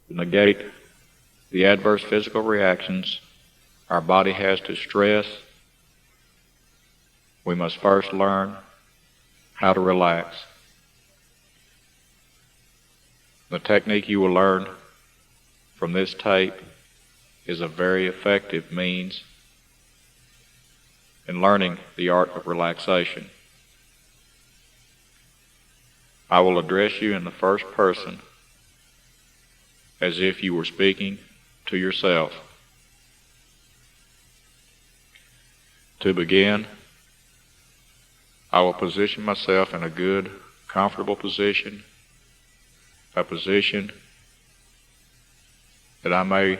To negate the adverse physical reactions our body has to stress, we must first learn how to relax. The technique you will learn from this tape is a very effective means in learning the art of relaxation. I will address you in the first person as if you were speaking to yourself. To begin, I will position myself in a good, comfortable position, a position that I may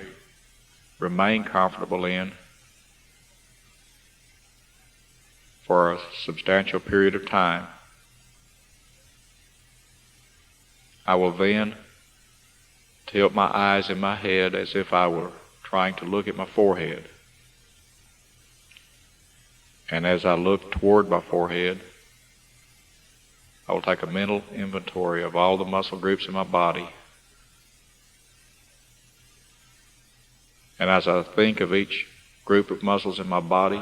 remain comfortable in for a substantial period of time. I will then tilt my eyes in my head as if I were trying to look at my forehead. And as I look toward my forehead, I will take a mental inventory of all the muscle groups in my body. And as I think of each group of muscles in my body,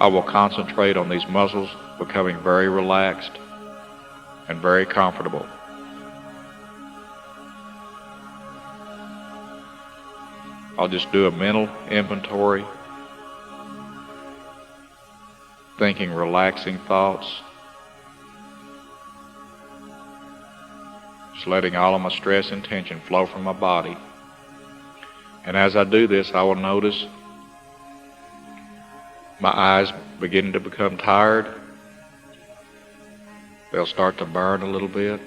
I will concentrate on these muscles becoming very relaxed and very comfortable. I'll just do a mental inventory, thinking relaxing thoughts, just letting all of my stress and tension flow from my body. And as I do this, I will notice my eyes beginning to become tired. They'll start to burn a little bit,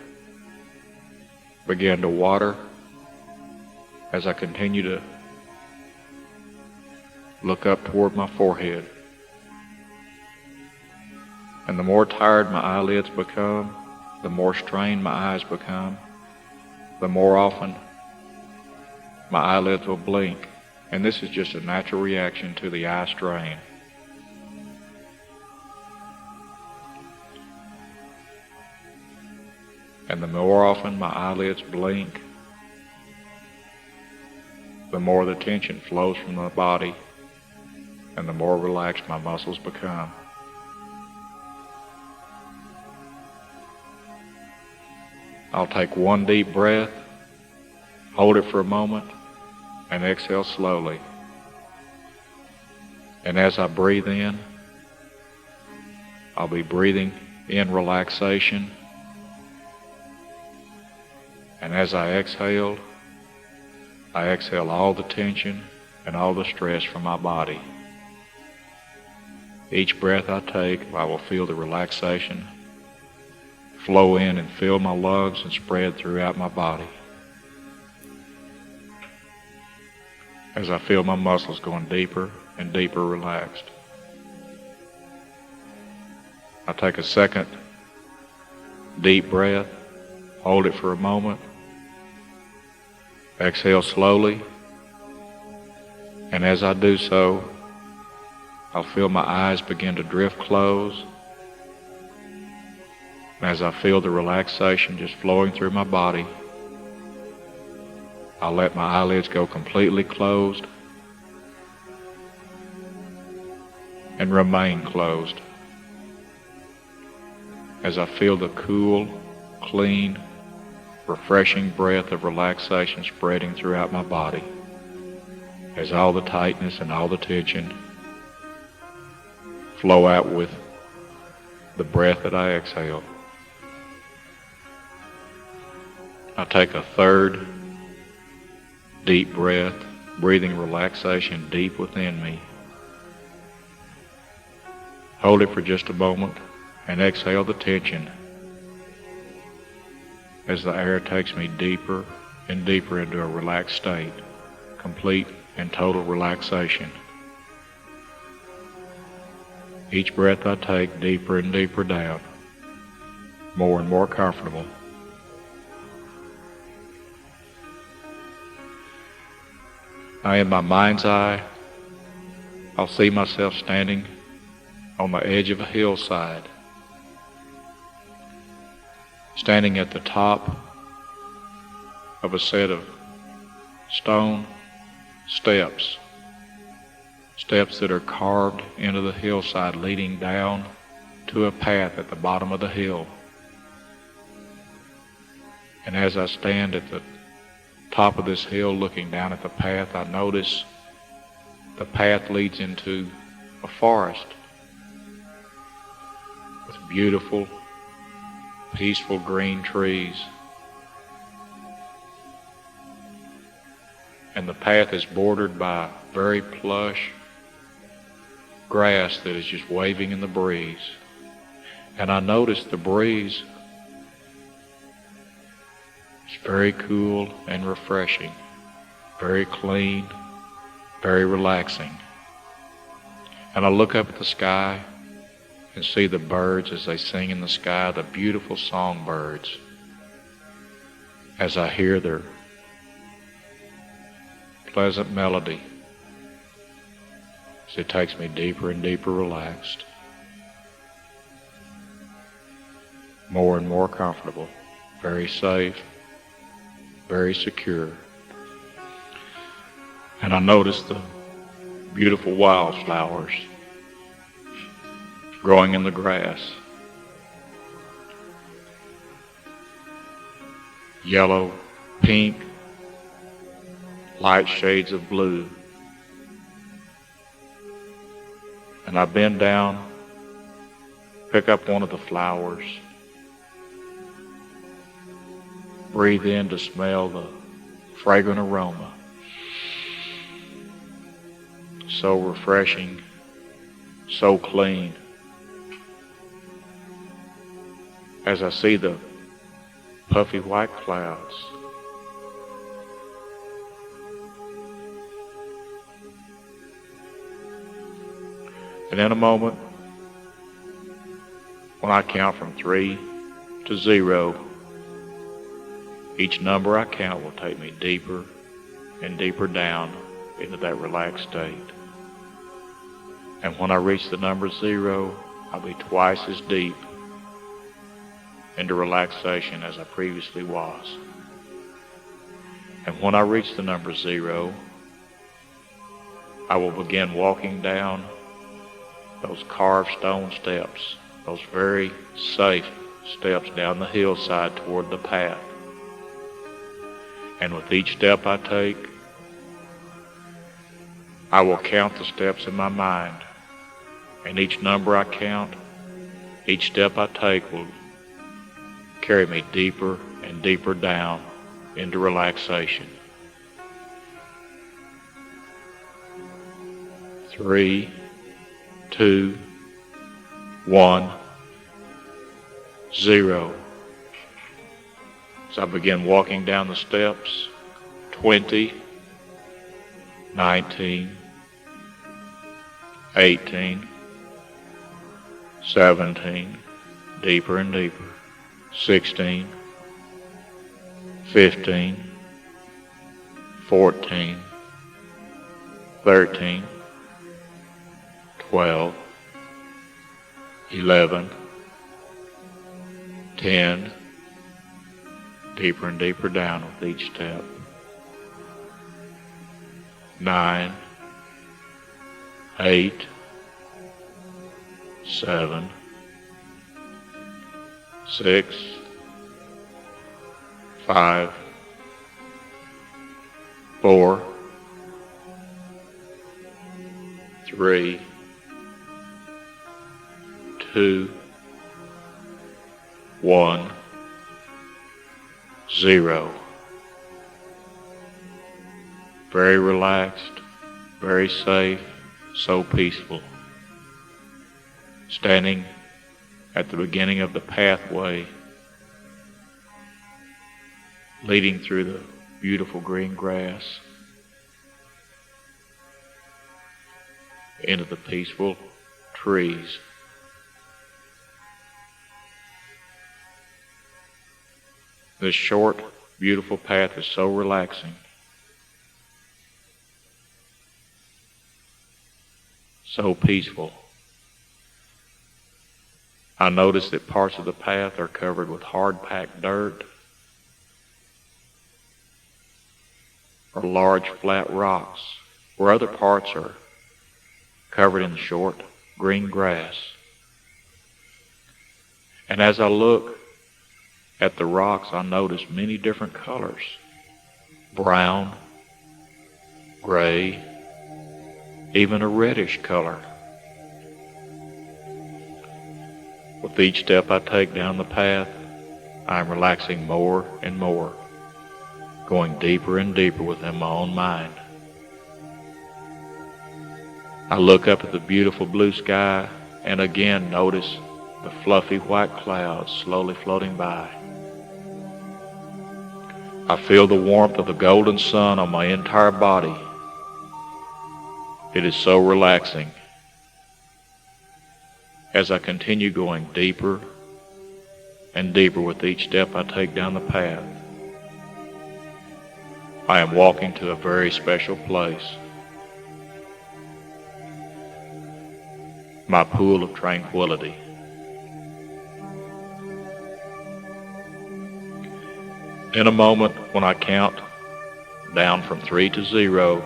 begin to water as I continue to look up toward my forehead. And the more tired my eyelids become, the more strained my eyes become, the more often my eyelids will blink. And this is just a natural reaction to the eye strain. And the more often my eyelids blink, the more the tension flows from the body and the more relaxed my muscles become. I'll take one deep breath, hold it for a moment, and exhale slowly. And as I breathe in, I'll be breathing in relaxation. And as I exhale all the tension and all the stress from my body. Each breath I take, I will feel the relaxation flow in and fill my lungs and spread throughout my body. As I feel my muscles going deeper and deeper relaxed. I take a second deep breath, hold it for a moment, exhale slowly, and as I do so, I'll feel my eyes begin to drift close. And as I feel the relaxation just flowing through my body, I'll let my eyelids go completely closed and remain closed. As I feel the cool, clean, refreshing breath of relaxation spreading throughout my body, as all the tightness and all the tension flow out with the breath that I exhale. I take a third deep breath, breathing relaxation deep within me. Hold it for just a moment and exhale the tension as the air takes me deeper and deeper into a relaxed state, complete and total relaxation. Each breath I take deeper and deeper down, more and more comfortable. In my mind's eye, I'll see myself standing on the edge of a hillside. standing at the top of a set of stone steps, steps that are carved into the hillside leading down to a path at the bottom of the hill. And as I stand at the top of this hill looking down at the path, I notice the path leads into a forest with beautiful, peaceful green trees. And the path is bordered by very plush grass that is just waving in the breeze. And I notice the breeze is very cool and refreshing, very clean, very relaxing. And I look up at the sky and see the birds as they sing in the sky, the beautiful songbirds, as I hear their pleasant melody as it takes me deeper and deeper relaxed, more and more comfortable, very safe, very secure. And I notice the beautiful wildflowers growing in the grass. Yellow, pink, light shades of blue. And I bend down, pick up one of the flowers, breathe in to smell the fragrant aroma. So refreshing, so clean. As I see the puffy white clouds, and in a moment, when I count from 3 to 0, each number I count will take me deeper and deeper down into that relaxed state. And when I reach the number 0, I'll be twice as deep into relaxation as I previously was. And when I reach the number 0, I will begin walking down those carved stone steps, those very safe steps down the hillside toward the path. And with each step I take, I will count the steps in my mind. And each number I count, each step I take will carry me deeper and deeper down into relaxation. 3, 2, 1, 0. As I begin walking down the steps, 20, 19, 18, 17, deeper and deeper, 16, 15, 14, 13, 12, 11, 10, deeper and deeper down with each step, 9, 8, 7, 6, 5, 4, 3, 2, 1, 0. Very relaxed, very safe, so peaceful. Standing at the beginning of the pathway leading through the beautiful green grass into the peaceful trees. This short, beautiful path is so relaxing, so peaceful. I notice that parts of the path are covered with hard-packed dirt or large flat rocks, where other parts are covered in short green grass. And as I look at the rocks, I notice many different colors: brown, gray, even a reddish color. With each step I take down the path, I am relaxing more and more, going deeper and deeper within my own mind. I look up at the beautiful blue sky and again notice the fluffy white clouds slowly floating by. I feel the warmth of the golden sun on my entire body. It is so relaxing. As I continue going deeper and deeper with each step I take down the path, I am walking to a very special place. My pool of tranquility. In a moment, when I count down from 3 to 0,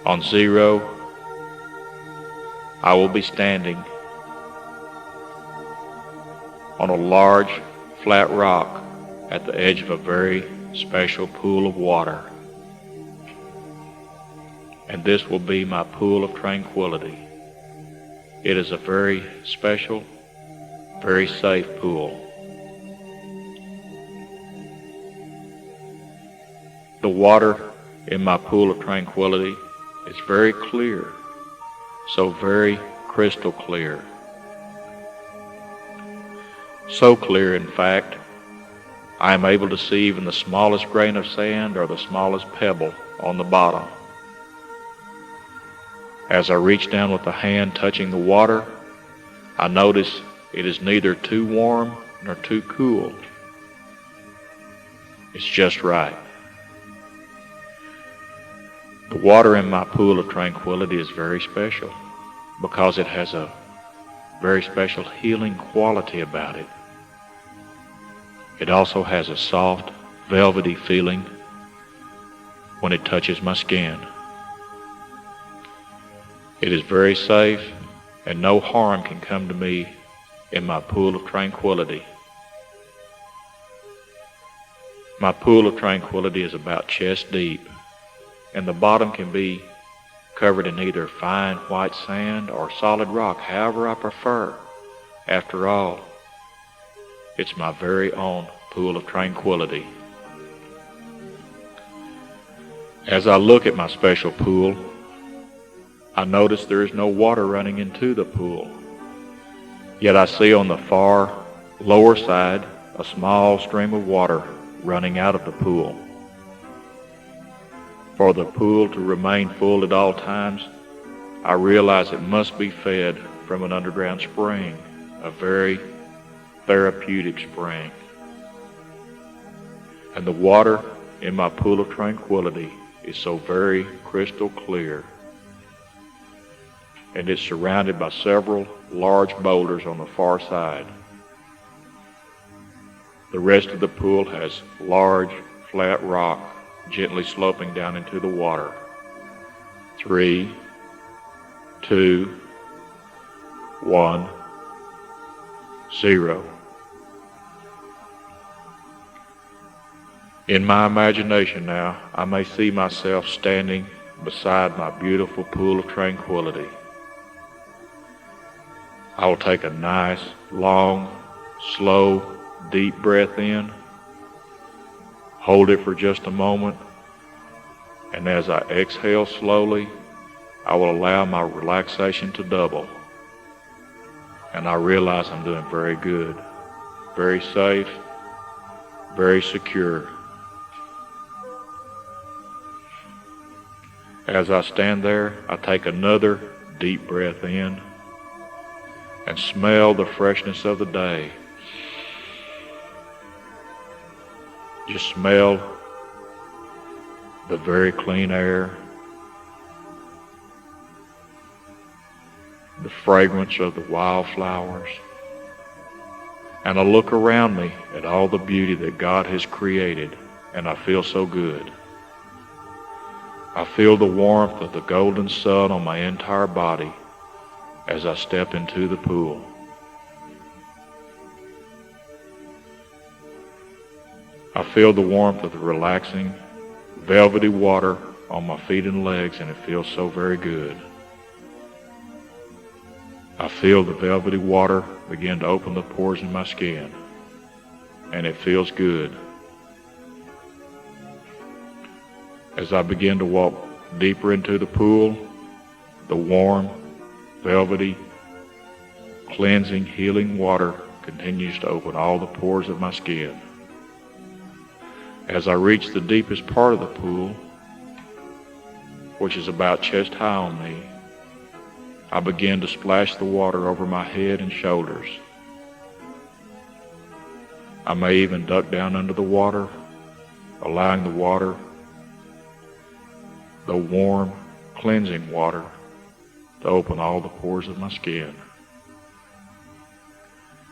on 0, I will be standing on a large, flat rock at the edge of a very special pool of water. And this will be my pool of tranquility. It is a very special, very safe pool. The water in my pool of tranquility is very clear, so very crystal clear. So clear, in fact, I am able to see even the smallest grain of sand or the smallest pebble on the bottom. As I reach down with the hand touching the water, I notice it is neither too warm nor too cool. It's just right. The water in my pool of tranquility is very special because it has a very special healing quality about it. It also has a soft, velvety feeling when it touches my skin. It is very safe, and no harm can come to me in my pool of tranquility. My pool of tranquility is about chest deep, and the bottom can be covered in either fine white sand or solid rock, however I prefer. After all, it's my very own pool of tranquility. As I look at my special pool, I notice there is no water running into the pool. Yet I see on the far lower side a small stream of water running out of the pool. For the pool to remain full at all times, I realize it must be fed from an underground spring, a very therapeutic spring. And the water in my pool of tranquility is so very crystal clear. And it's surrounded by several large boulders on the far side. The rest of the pool has large, flat rock gently sloping down into the water. 3, 2, 1, 0. In my imagination now, I may see myself standing beside my beautiful pool of tranquility. I will take a nice, long, slow, deep breath in, hold it for just a moment, and as I exhale slowly, I will allow my relaxation to double. And I realize I'm doing very good, very safe, very secure. As I stand there, I take another deep breath in and smell the freshness of the day. Just smell the very clean air, the fragrance of the wildflowers, and I look around me at all the beauty that God has created, and I feel so good. I feel the warmth of the golden sun on my entire body as I step into the pool. I feel the warmth of the relaxing, velvety water on my feet and legs, and it feels so very good. I feel the velvety water begin to open the pores in my skin, and it feels good. As I begin to walk deeper into the pool, the warm, velvety, cleansing, healing water continues to open all the pores of my skin. As I reach the deepest part of the pool, which is about chest high on me, I begin to splash the water over my head and shoulders. I may even duck down under the water, allowing the water, the warm, cleansing water, to open all the pores of my skin.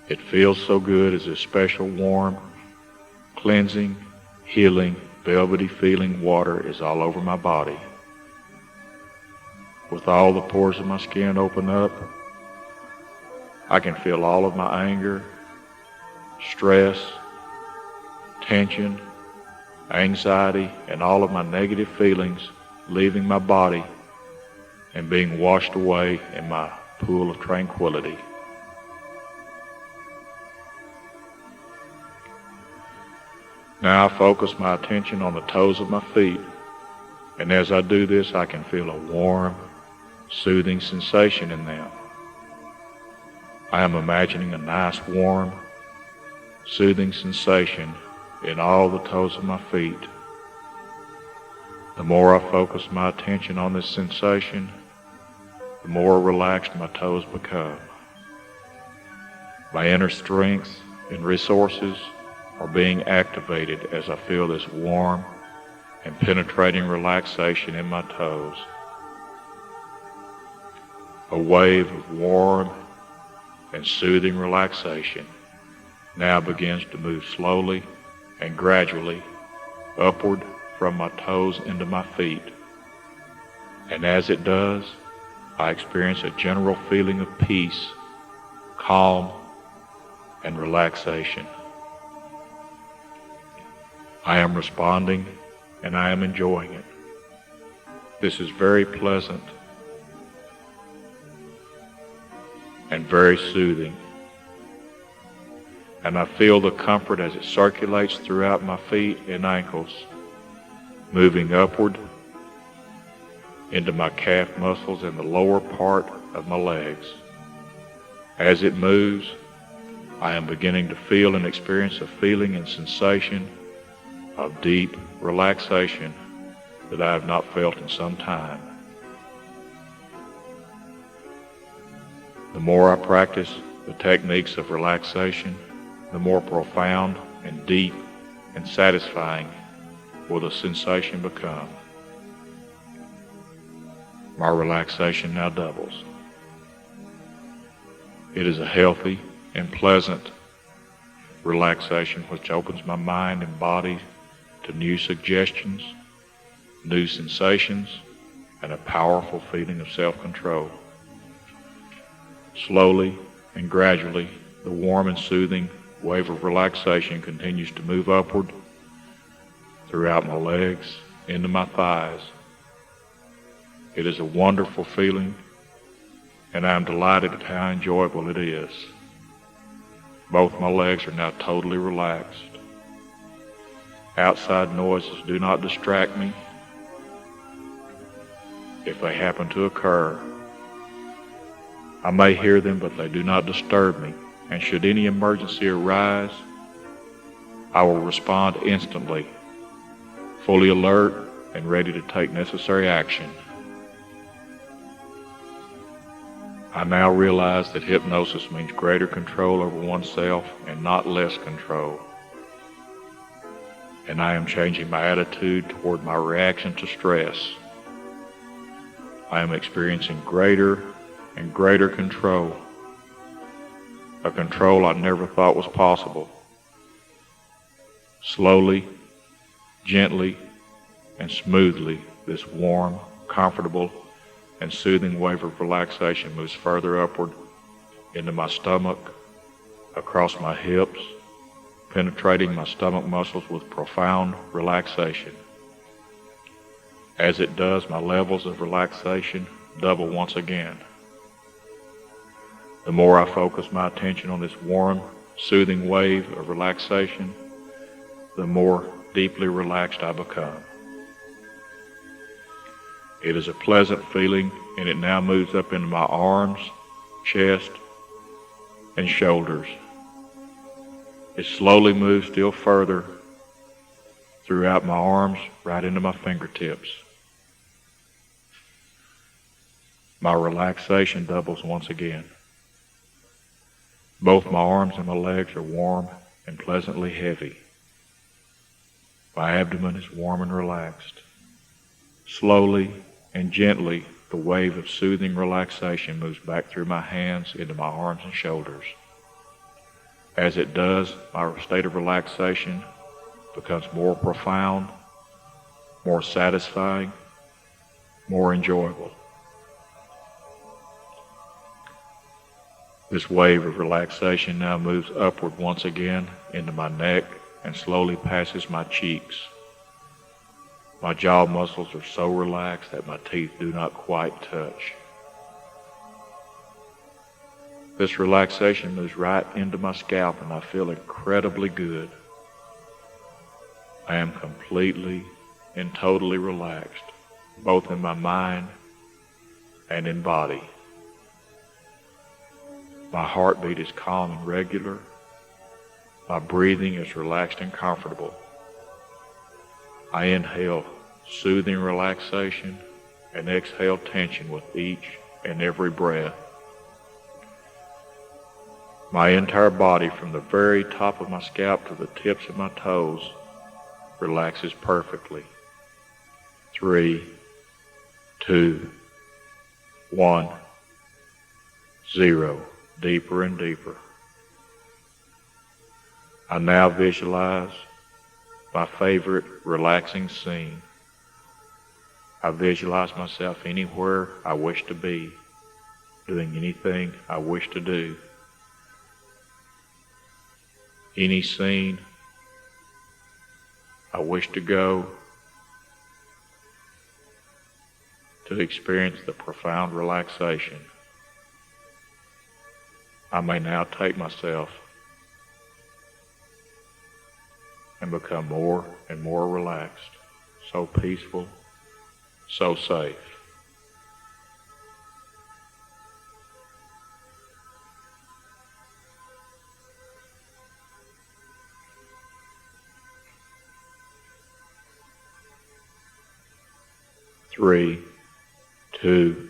It feels so good as this special warm, cleansing, healing, velvety feeling water is all over my body. With all the pores of my skin open up, I can feel all of my anger, stress, tension, anxiety, and all of my negative feelings leaving my body and being washed away in my pool of tranquility. Now I focus my attention on the toes of my feet, and as I do this, I can feel a warm, soothing sensation in them. I am imagining a nice, warm, soothing sensation in all the toes of my feet. The more I focus my attention on this sensation, the more relaxed my toes become. My inner strength and resources are being activated as I feel this warm and penetrating relaxation in my toes. A wave of warm and soothing relaxation now begins to move slowly and gradually upward from my toes into my feet. And as it does, I experience a general feeling of peace, calm, and relaxation. I am responding and I am enjoying it. This is very pleasant and very soothing. And I feel the comfort as it circulates throughout my feet and ankles, moving upward into my calf muscles and the lower part of my legs. As it moves, I am beginning to feel and experience a feeling and sensation of deep relaxation that I have not felt in some time. The more I practice the techniques of relaxation, the more profound and deep and satisfying will the sensation become. My relaxation now doubles. It is a healthy and pleasant relaxation which opens my mind and body to new suggestions, new sensations, and a powerful feeling of self-control. Slowly and gradually, the warm and soothing wave of relaxation continues to move upward throughout my legs, into my thighs. It is a wonderful feeling, and I am delighted at how enjoyable it is. Both my legs are now totally relaxed. Outside noises do not distract me. If they happen to occur, I may hear them, but they do not disturb me. And should any emergency arise, I will respond instantly, fully alert and ready to take necessary action. I now realize that hypnosis means greater control over oneself and not less control. And I am changing my attitude toward my reaction to stress. I am experiencing greater and greater control, a control I never thought was possible. Slowly, gently, and smoothly, this warm, comfortable, and soothing wave of relaxation moves further upward into my stomach, across my hips, penetrating my stomach muscles with profound relaxation. As it does, my levels of relaxation double once again. The more I focus my attention on this warm, soothing wave of relaxation, the more deeply relaxed I become. It is a pleasant feeling, and it now moves up into my arms, chest, and shoulders. It slowly moves still further throughout my arms, right into my fingertips. My relaxation doubles once again. Both my arms and my legs are warm and pleasantly heavy. My abdomen is warm and relaxed. Slowly and gently, the wave of soothing relaxation moves back through my hands into my arms and shoulders. As it does, my state of relaxation becomes more profound, more satisfying, more enjoyable. This wave of relaxation now moves upward once again into my neck and slowly passes my cheeks. My jaw muscles are so relaxed that my teeth do not quite touch. This relaxation moves right into my scalp, and I feel incredibly good. I am completely and totally relaxed, both in my mind and in body. My heartbeat is calm and regular. My breathing is relaxed and comfortable. I inhale soothing relaxation and exhale tension with each and every breath. My entire body, from the very top of my scalp to the tips of my toes, relaxes perfectly. 3, 2, 1, 0. Deeper and deeper. I now visualize my favorite relaxing scene. I visualize myself anywhere I wish to be, doing anything I wish to do. Any scene I wish to go to experience the profound relaxation. I may now take myself and become more and more relaxed, so peaceful, so safe. Three, 2,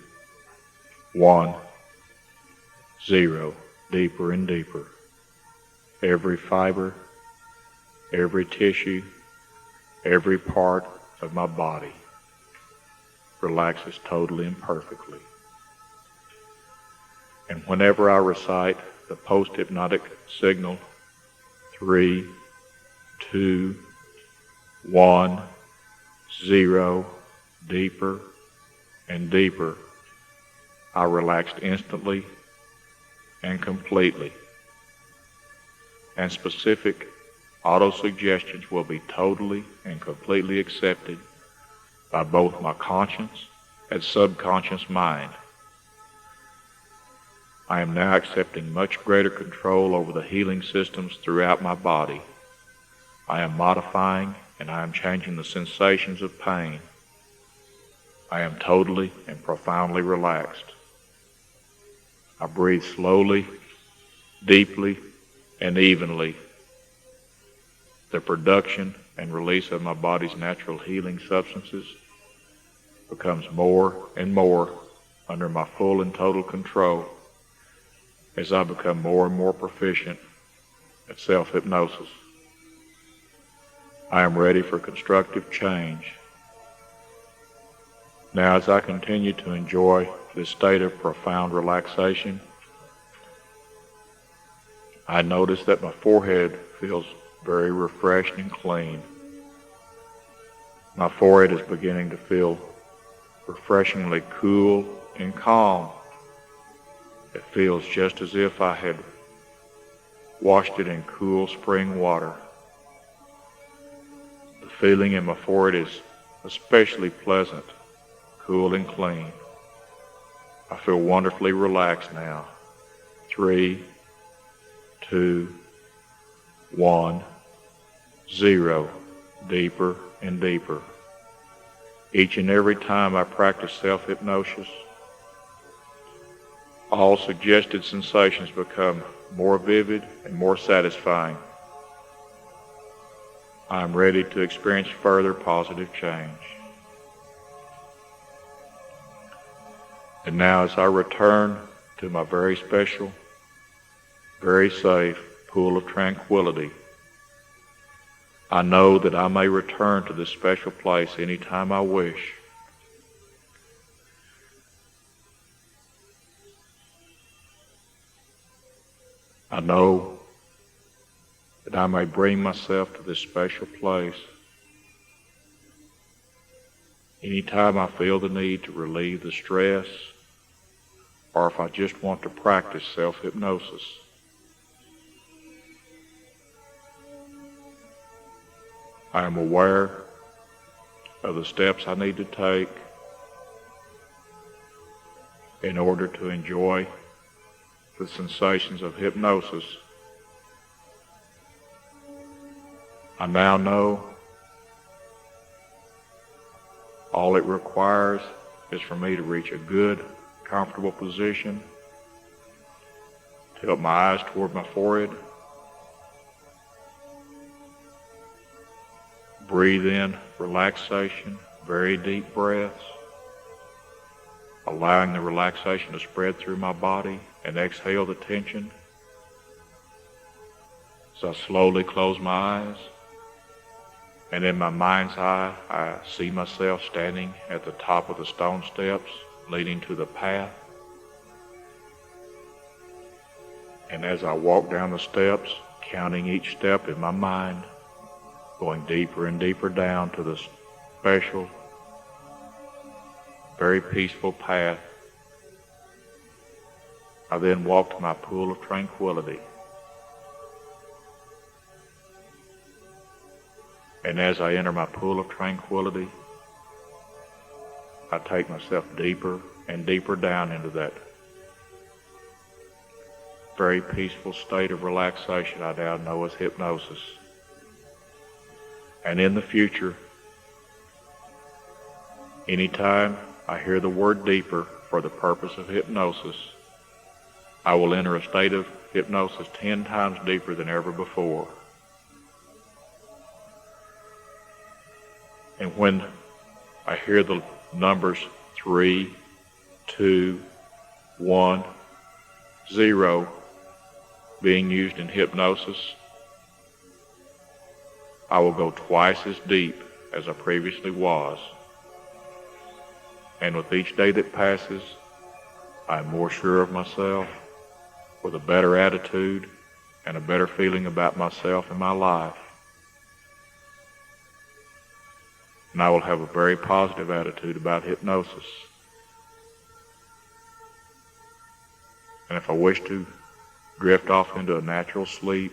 1, 0. Deeper and deeper. Every fiber, every tissue, every part of my body relaxes totally and perfectly. And whenever I recite the post-hypnotic signal, 3, 2, 1, 0, deeper and deeper, I relaxed instantly and completely. And specific auto-suggestions will be totally and completely accepted by both my conscious and subconscious mind. I am now accepting much greater control over the healing systems throughout my body. I am modifying and I am changing the sensations of pain. I am totally and profoundly relaxed. I breathe slowly, deeply, and evenly. The production and release of my body's natural healing substances becomes more and more under my full and total control as I become more and more proficient at self-hypnosis. I am ready for constructive change. Now, as I continue to enjoy this state of profound relaxation, I notice that my forehead feels very refreshed and clean. My forehead is beginning to feel refreshingly cool and calm. It feels just as if I had washed it in cool spring water. The feeling in my forehead is especially pleasant, cool and clean. I feel wonderfully relaxed now. 3, 2, 1, 0, deeper and deeper. Each and every time I practice self-hypnosis, all suggested sensations become more vivid and more satisfying. I am ready to experience further positive change. And now as I return to my very special, very safe pool of tranquility, I know that I may return to this special place anytime I wish. I know that I may bring myself to this special place anytime I feel the need to relieve the stress, or if I just want to practice self-hypnosis. I am aware of the steps I need to take in order to enjoy the sensations of hypnosis. I now know all it requires is for me to reach a good, comfortable position, tilt my eyes toward my forehead, breathe in relaxation, very deep breaths, allowing the relaxation to spread through my body, and exhale the tension. So I slowly close my eyes, and in my mind's eye, I see myself standing at the top of the stone steps leading to the path. And as I walk down the steps, counting each step in my mind, going deeper and deeper down to the special, very peaceful path, I then walk to my pool of tranquility. And as I enter my pool of tranquility, I take myself deeper and deeper down into that very peaceful state of relaxation I now know as hypnosis. And in the future, anytime I hear the word deeper for the purpose of hypnosis, I will enter a state of hypnosis 10 times deeper than ever before. And when I hear the numbers 3, 2, 1, 0 being used in hypnosis, I will go twice as deep as I previously was. And with each day that passes, I am more sure of myself, with a better attitude and a better feeling about myself and my life. And I will have a very positive attitude about hypnosis. And if I wish to drift off into a natural sleep,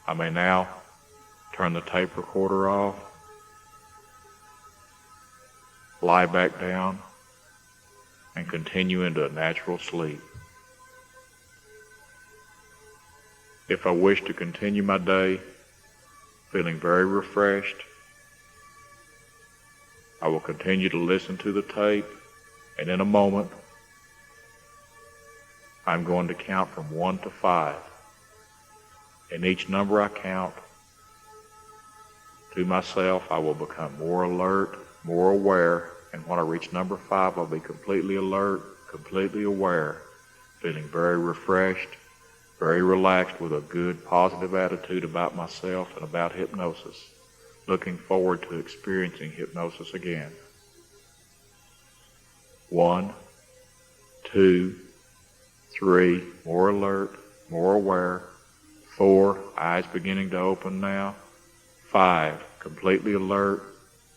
I may now turn the tape recorder off, lie back down, and continue into a natural sleep. If I wish to continue my day feeling very refreshed, I will continue to listen to the tape, and in a moment, I'm going to count from 1 to 5. And each number I count, to myself, I will become more alert, more aware, and when I reach number 5, I'll be completely alert, completely aware, feeling very refreshed, very relaxed, with a good, positive attitude about myself and about hypnosis, looking forward to experiencing hypnosis again. 1, 2, 3, more alert, more aware. 4, eyes beginning to open now. 5, completely alert,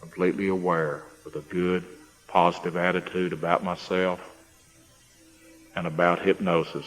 completely aware, with a good, positive attitude about myself and about hypnosis.